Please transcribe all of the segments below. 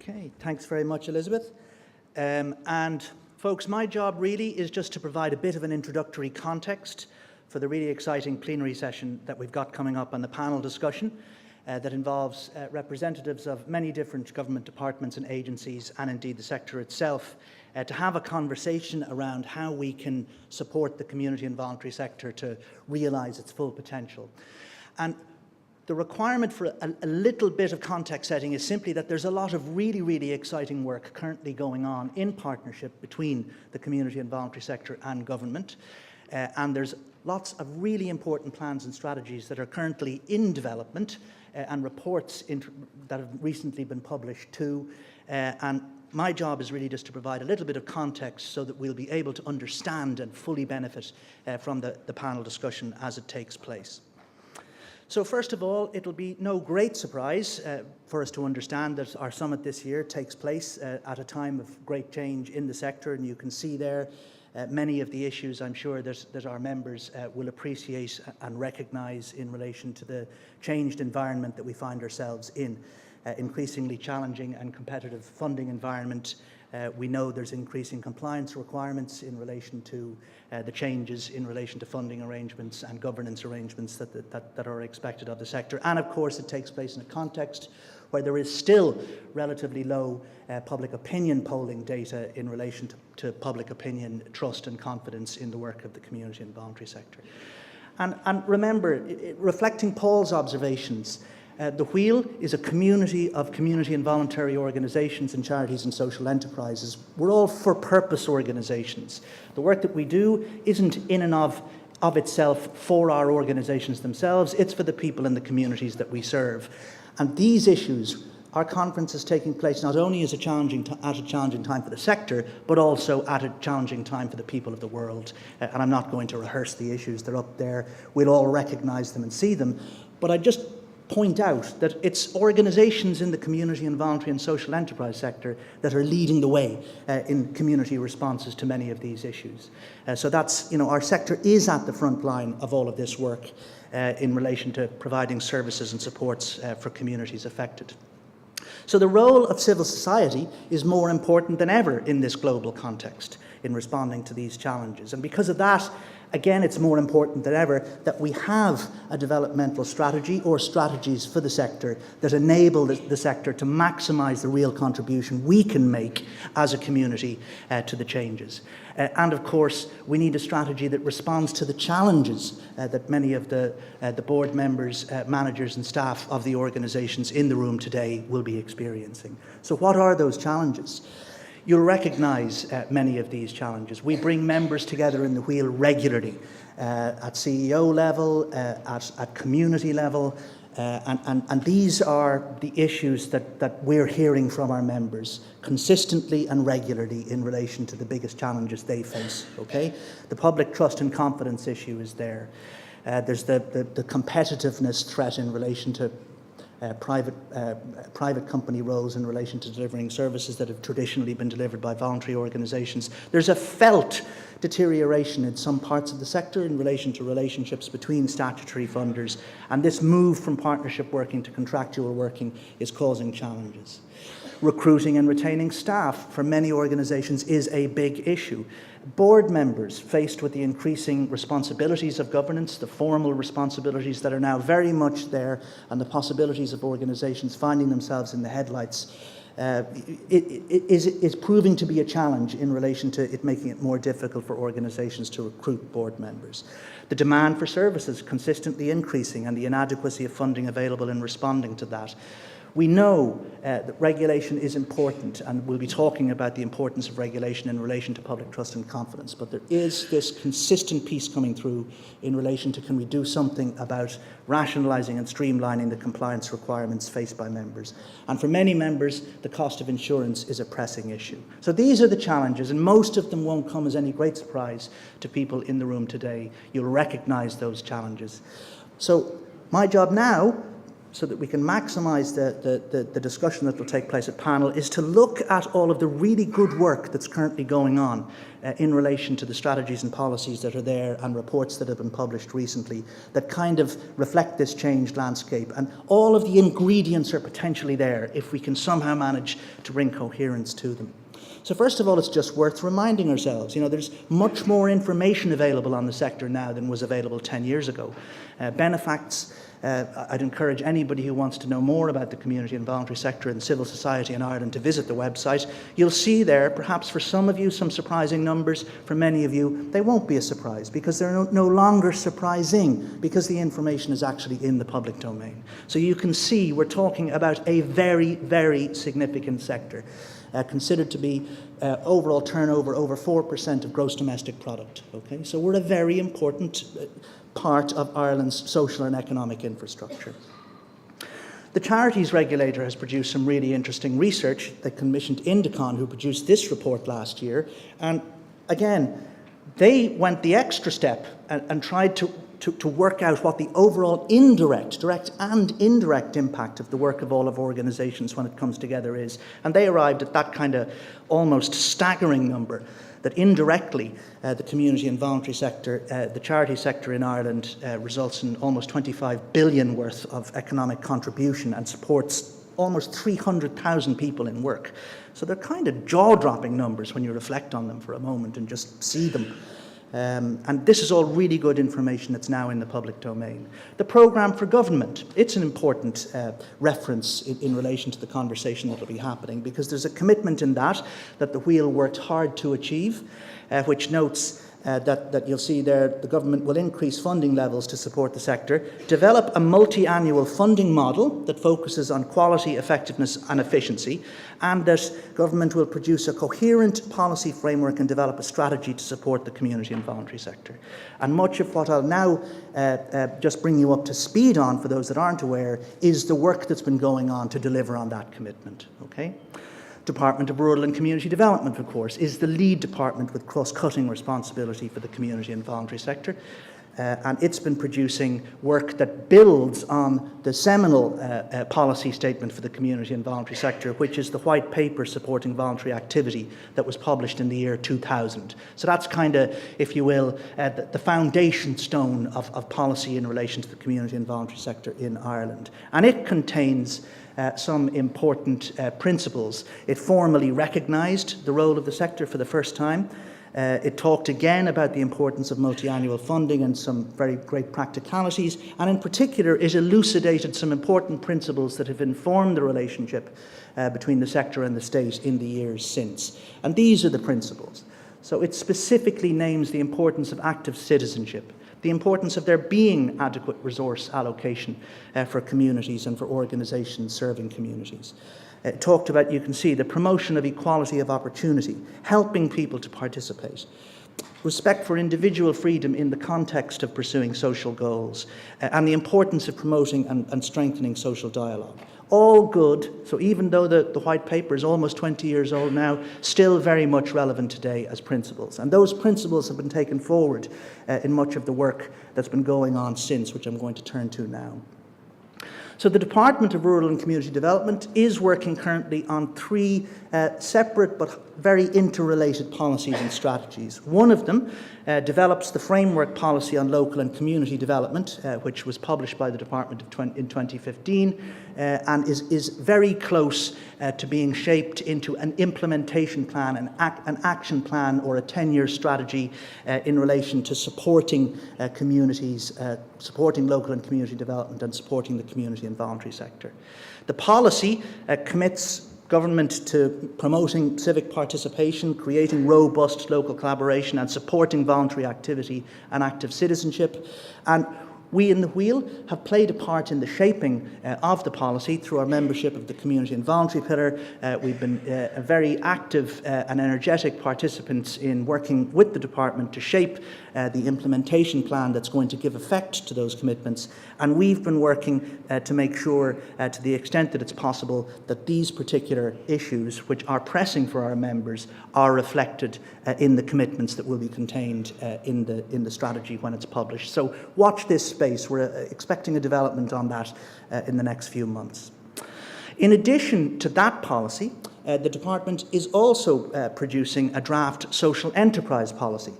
Okay, thanks very much, Elizabeth. And folks, my job really is just to provide a bit of an introductory context for the really exciting plenary session that we've got coming up and the panel discussion that involves representatives of many different government departments and agencies, and indeed the sector itself, to have a conversation around how we can support the community and voluntary sector to realise its full potential. And the requirement for a little bit of context setting is simply that there's a lot of really exciting work currently going on in partnership between the community and voluntary sector and government. And there's lots of really important plans and strategies that are currently in development and reports that have recently been published too. And my job is really just to provide a little bit of context so that we'll be able to understand and fully benefit from the panel discussion as it takes place. So first of all, it'll be no great surprise for us to understand that our summit this year takes place at a time of great change in the sector, and you can see there many of the issues I'm sure that our members will appreciate and recognise in relation to the changed environment that we find ourselves in. Increasingly challenging and competitive funding environment. We know there's increasing compliance requirements in relation to the changes in relation to funding arrangements and governance arrangements that are expected of the sector. And of course it takes place in a context where there is still relatively low public opinion polling data in relation to public opinion, trust and confidence in the work of the community and voluntary sector. And remember, reflecting Paul's observations, the Wheel is a community of community and voluntary organisations and charities and social enterprises. We're all for-purpose organisations. The work that we do isn't in and of itself for our organisations themselves, it's for the people in the communities that we serve. And these issues, our conference is taking place not only at a challenging time for the sector, but also at a challenging time for the people of the world. And I'm not going to rehearse the issues, they're up there. We'll all recognise them and see them. But I just point out that it's organisations in the community and voluntary and social enterprise sector that are leading the way in community responses to many of these issues. So that's, our sector is at the front line of all of this work in relation to providing services and supports for communities affected. So the role of civil society is more important than ever in this global context in responding to these challenges. And because of that, again, it's more important than ever that we have a developmental strategy or strategies for the sector that enable the sector to maximise the real contribution we can make as a community to the changes. And of course, we need a strategy that responds to the challenges that many of the board members, managers and staff of the organisations in the room today will be experiencing. So what are those challenges? You'll recognise many of these challenges. We bring members together in the Wheel regularly at CEO level, at community level, and these are the issues that we're hearing from our members consistently and regularly in relation to the biggest challenges they face. Okay, the public trust and confidence issue is there. There's the competitiveness threat in relation to private company roles in relation to delivering services that have traditionally been delivered by voluntary organisations. There's a felt deterioration in some parts of the sector in relation to relationships between statutory funders, and this move from partnership working to contractual working is causing challenges. Recruiting and retaining staff for many organisations is a big issue. Board members faced with the increasing responsibilities of governance, the formal responsibilities that are now very much there, and the possibilities of organisations finding themselves in the headlights, is proving to be a challenge in relation to it making it more difficult for organisations to recruit board members. The demand for services consistently increasing and the inadequacy of funding available in responding to that. We know that regulation is important, and we'll be talking about the importance of regulation in relation to public trust and confidence, but there is this consistent piece coming through in relation to can we do something about rationalising and streamlining the compliance requirements faced by members. And for many members, the cost of insurance is a pressing issue. So these are the challenges, and most of them won't come as any great surprise to people in the room today. You'll recognise those challenges. So my job now so that we can maximise the discussion that will take place at panel, is to look at all of the really good work that's currently going on in relation to the strategies and policies that are there and reports that have been published recently that kind of reflect this changed landscape. And all of the ingredients are potentially there if we can somehow manage to bring coherence to them. So first of all, it's just worth reminding ourselves, there's much more information available on the sector now than was available 10 years ago. Benefacts, I'd encourage anybody who wants to know more about the community and voluntary sector and civil society in Ireland to visit the website. You'll see there, perhaps for some of you, some surprising numbers. For many of you, they won't be a surprise because they're no longer surprising because the information is actually in the public domain. So you can see we're talking about a very, very significant sector. Considered to be overall turnover over 4% of gross domestic product. Okay, so we're a very important part of Ireland's social and economic infrastructure. The Charities Regulator has produced some really interesting research. They commissioned Indicon, who produced this report last year, and again, they went the extra step and tried to work out what the overall direct and indirect impact of the work of all of organisations when it comes together is. And they arrived at that kind of almost staggering number, that indirectly the community and voluntary sector, the charity sector in Ireland results in almost 25 billion worth of economic contribution and supports almost 300,000 people in work. So they're kind of jaw-dropping numbers when you reflect on them for a moment and just see them. And this is all really good information that's now in the public domain. The programme for government, it's an important reference in relation to the conversation that will be happening, because there's a commitment in that the Wheel worked hard to achieve, which notes that you'll see there, the government will increase funding levels to support the sector, develop a multi-annual funding model that focuses on quality, effectiveness and efficiency, and that government will produce a coherent policy framework and develop a strategy to support the community and voluntary sector. And much of what I'll now just bring you up to speed on, for those that aren't aware, is the work that's been going on to deliver on that commitment. Okay? Department of Rural and Community Development, of course, is the lead department with cross-cutting responsibility for the community and voluntary sector. And it's been producing work that builds on the seminal policy statement for the community and voluntary sector, which is the white paper supporting voluntary activity that was published in the year 2000. So that's kind of, if you will, the foundation stone of policy in relation to the community and voluntary sector in Ireland. And it contains some important principles. It formally recognised the role of the sector for the first time. It talked again about the importance of multi-annual funding and some very great practicalities, and in particular it elucidated some important principles that have informed the relationship between the sector and the state in the years since. And these are the principles. So it specifically names the importance of active citizenship, the importance of there being adequate resource allocation for communities and for organisations serving communities. It talked about, you can see, the promotion of equality of opportunity, helping people to participate, respect for individual freedom in the context of pursuing social goals, and the importance of promoting and strengthening social dialogue. All good, so even though the white paper is almost 20 years old now, still very much relevant today as principles. And those principles have been taken forward in much of the work that's been going on since, which I'm going to turn to now. So the Department of Rural and Community Development is working currently on three separate but very interrelated policies and strategies. One of them develops the framework policy on local and community development, which was published by the Department in 2015, and is very close to being shaped into an implementation plan, an action plan or a 10-year strategy in relation to supporting communities, supporting local and community development and supporting the community and voluntary sector. The policy commits government to promoting civic participation, creating robust local collaboration and supporting voluntary activity and active citizenship. And we in the Wheel have played a part in the shaping of the policy through our membership of the Community and Voluntary Pillar. We've been very active and energetic participants in working with the Department to shape the implementation plan that's going to give effect to those commitments. And we've been working to make sure, to the extent that it's possible, that these particular issues, which are pressing for our members, are reflected in the commitments that will be contained in the strategy when it's published. So watch this space. We're expecting a development on that in the next few months. In addition to that policy, the department is also producing a draft social enterprise policy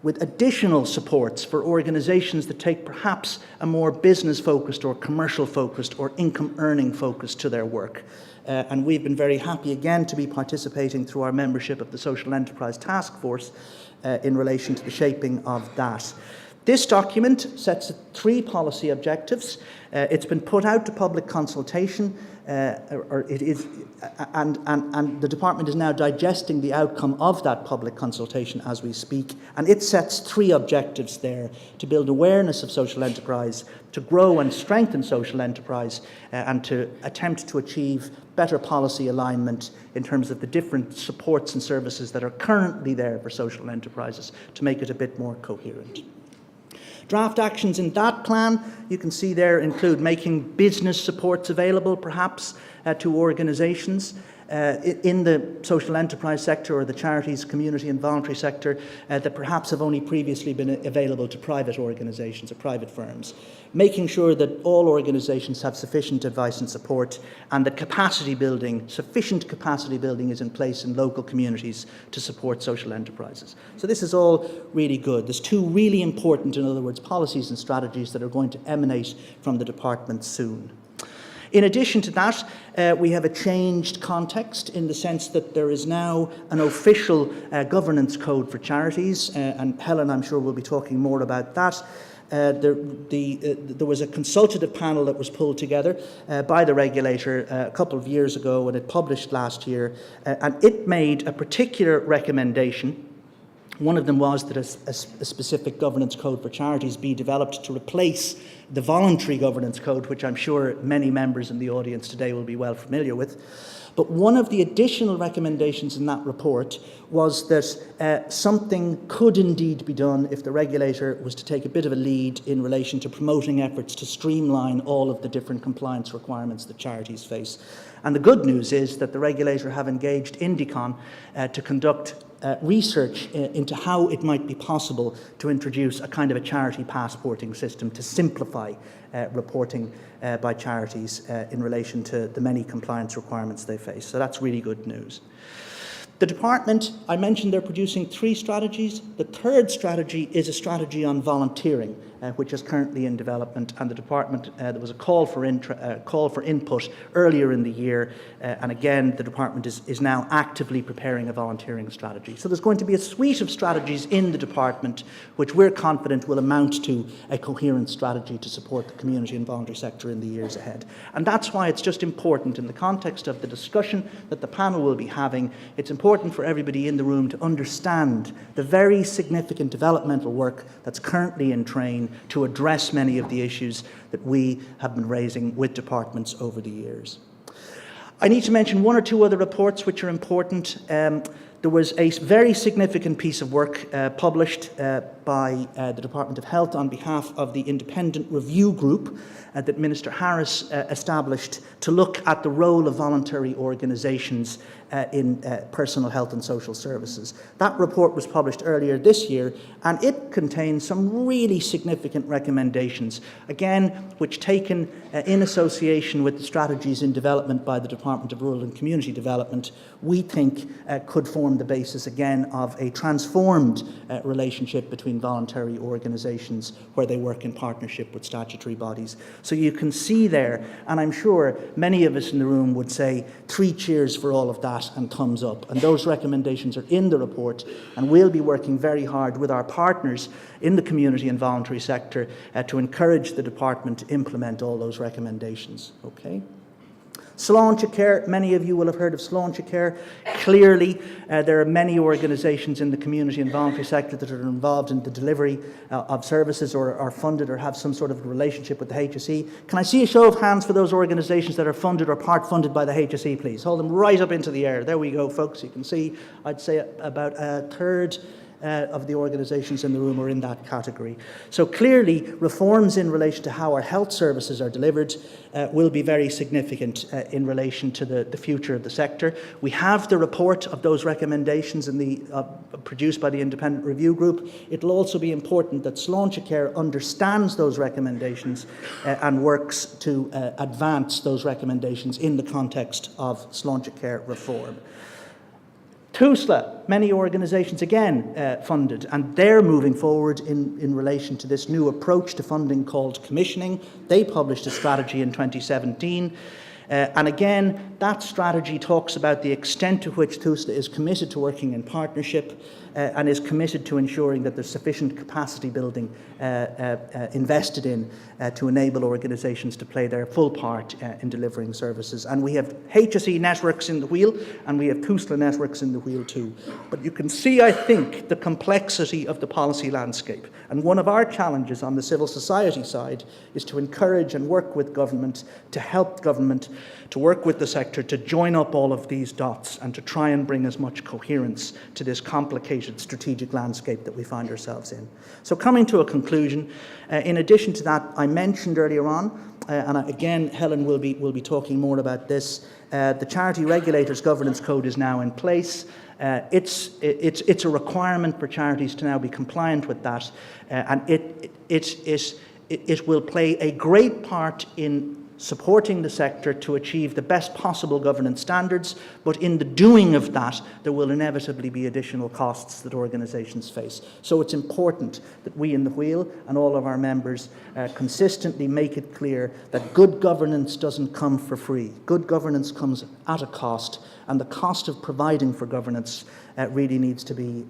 with additional supports for organisations that take perhaps a more business-focused or commercial-focused or income-earning focus to their work. And we've been very happy again to be participating through our membership of the Social Enterprise Task Force in relation to the shaping of that. This document sets 3 policy objectives. It's been put out to public consultation, and the department is now digesting the outcome of that public consultation as we speak. And it sets 3 objectives there: to build awareness of social enterprise, to grow and strengthen social enterprise, and to attempt to achieve better policy alignment in terms of the different supports and services that are currently there for social enterprises to make it a bit more coherent. Draft actions in that plan, you can see there, include making business supports available perhaps to organisations in the social enterprise sector or the charities, community and voluntary sector that perhaps have only previously been available to private organisations or private firms. Making sure that all organisations have sufficient advice and support, and that capacity building, sufficient capacity building, is in place in local communities to support social enterprises. So this is all really good. There's 2 really important, in other words, policies and strategies that are going to emanate from the department soon. In addition to that, we have a changed context in the sense that there is now an official governance code for charities, and Helen, I'm sure, will be talking more about that. There was a consultative panel that was pulled together by the regulator a couple of years ago, and it published last year, and it made a particular recommendation. One of them was that a specific governance code for charities be developed to replace the voluntary governance code, which I'm sure many members in the audience today will be well familiar with. But one of the additional recommendations in that report was that something could indeed be done if the regulator was to take a bit of a lead in relation to promoting efforts to streamline all of the different compliance requirements that charities face. And the good news is that the regulator have engaged Indicon to conduct research into how it might be possible to introduce a kind of a charity passporting system to simplify reporting by charities in relation to the many compliance requirements they face. So that's really good news. The department, I mentioned they're producing 3 strategies. The 3rd strategy is a strategy on volunteering, which is currently in development, and the department, there was a call for input earlier in the year, and again the department is now actively preparing a volunteering strategy. So there's going to be a suite of strategies in the department which we're confident will amount to a coherent strategy to support the community and voluntary sector in the years ahead. And that's why it's just important, in the context of the discussion that the panel will be having, it's important for everybody in the room to understand the very significant developmental work that's currently in train to address many of the issues that we have been raising with departments over the years. I need to mention 1 or 2 other reports which are important. There was a very significant piece of work published by the Department of Health on behalf of the Independent Review Group that Minister Harris established to look at the role of voluntary organisations in personal health and social services. That report was published earlier this year, and it contains some really significant recommendations, again, which, taken in association with the strategies in development by the Department of Rural and Community Development, we think could form the basis again of a transformed relationship between voluntary organisations where they work in partnership with statutory bodies. So you can see there, and I'm sure many of us in the room would say 3 cheers for all of that and thumbs up. And those recommendations are in the report, and we'll be working very hard with our partners in the community and voluntary sector to encourage the department to implement all those recommendations. Okay? Sláinte Care, many of you will have heard of Sláinte Care. Clearly, there are many organisations in the community and voluntary sector that are involved in the delivery of services or are funded or have some sort of relationship with the HSE. Can I see a show of hands for those organisations that are funded or part funded by the HSE, please? Hold them right up into the air. There we go, folks. You can see, I'd say about a third of the organisations in the room are in that category. So clearly, reforms in relation to how our health services are delivered will be very significant in relation to the future of the sector. We have the report of those recommendations produced by the Independent Review Group. It will also be important that Sláinte Care understands those recommendations and works to advance those recommendations in the context of Sláinte Care reform. TUSLA, many organisations again funded, and they're moving forward in relation to this new approach to funding called commissioning. They published a strategy in 2017. And again, that strategy talks about the extent to which TUSLA is committed to working in partnership and is committed to ensuring that there's sufficient capacity building invested in to enable organisations to play their full part in delivering services. And we have HSE networks in the wheel, and we have TUSLA networks in the wheel too. But you can see, I think, the complexity of the policy landscape. And one of our challenges on the civil society side is to encourage and work with government, to help government, to work with the sector, to join up all of these dots and to try and bring as much coherence to this complicated strategic landscape that we find ourselves in. So coming to a conclusion, in addition to that, I mentioned earlier on, and again, Helen will be talking more about this, the Charity Regulators Governance Code is now in place. It's a requirement for charities to now be compliant with that, and it will play a great part in supporting the sector to achieve the best possible governance standards, but in the doing of that, there will inevitably be additional costs that organisations face. So it's important that we in the wheel and all of our members consistently make it clear that good governance doesn't come for free. Good governance comes at a cost, and the cost of providing for governance really needs to be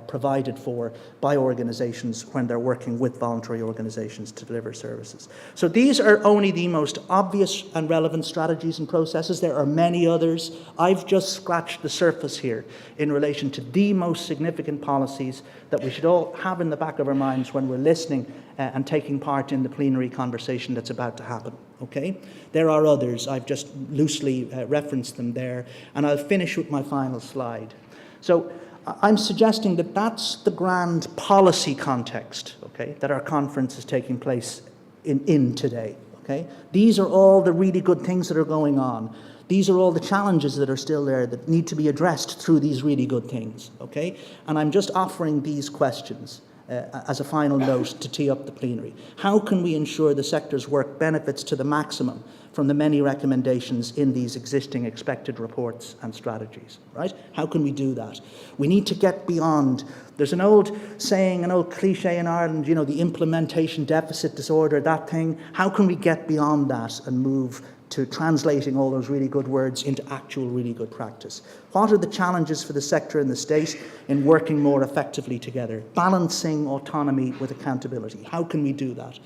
provided for by organisations when they're working with voluntary organisations to deliver services. So these are only the most obvious and relevant strategies and processes. There are many others. I've just scratched the surface here in relation to the most significant policies that we should all have in the back of our minds when we're listening and taking part in the plenary conversation that's about to happen. Okay? There are others. I've just loosely referenced them there, and I'll finish with my final slide. So I'm suggesting that that's the grand policy context, okay, that our conference is taking place in today. Okay? These are all the really good things that are going on. These are all the challenges that are still there that need to be addressed through these really good things. Okay? And I'm just offering these questions as a final note to tee up the plenary. How can we ensure the sector's work benefits to the maximum from the many recommendations in these existing expected reports and strategies, right? How can we do that? We need to get beyond, there's an old saying, an old cliche in Ireland, you know, the implementation deficit disorder, that thing. How can we get beyond that and move to translating all those really good words into actual really good practice? What are the challenges for the sector and the state in working more effectively together, balancing autonomy with accountability? How can we do that?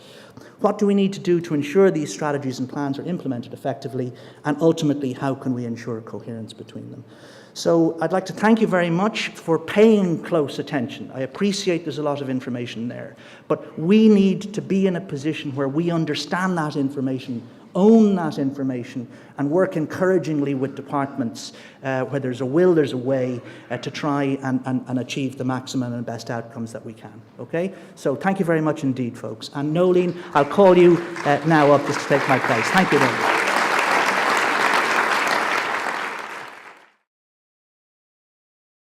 What do we need to do to ensure these strategies and plans are implemented effectively? And ultimately, how can we ensure coherence between them? So I'd like to thank you very much for paying close attention. I appreciate there's a lot of information there, but we need to be in a position where we understand that information, own that information, and work encouragingly with departments where there's a will, there's a way to try and achieve the maximum and best outcomes that we can. Okay? So thank you very much indeed, folks. And Nolene, I'll call you now up just to take my place. Thank you very much.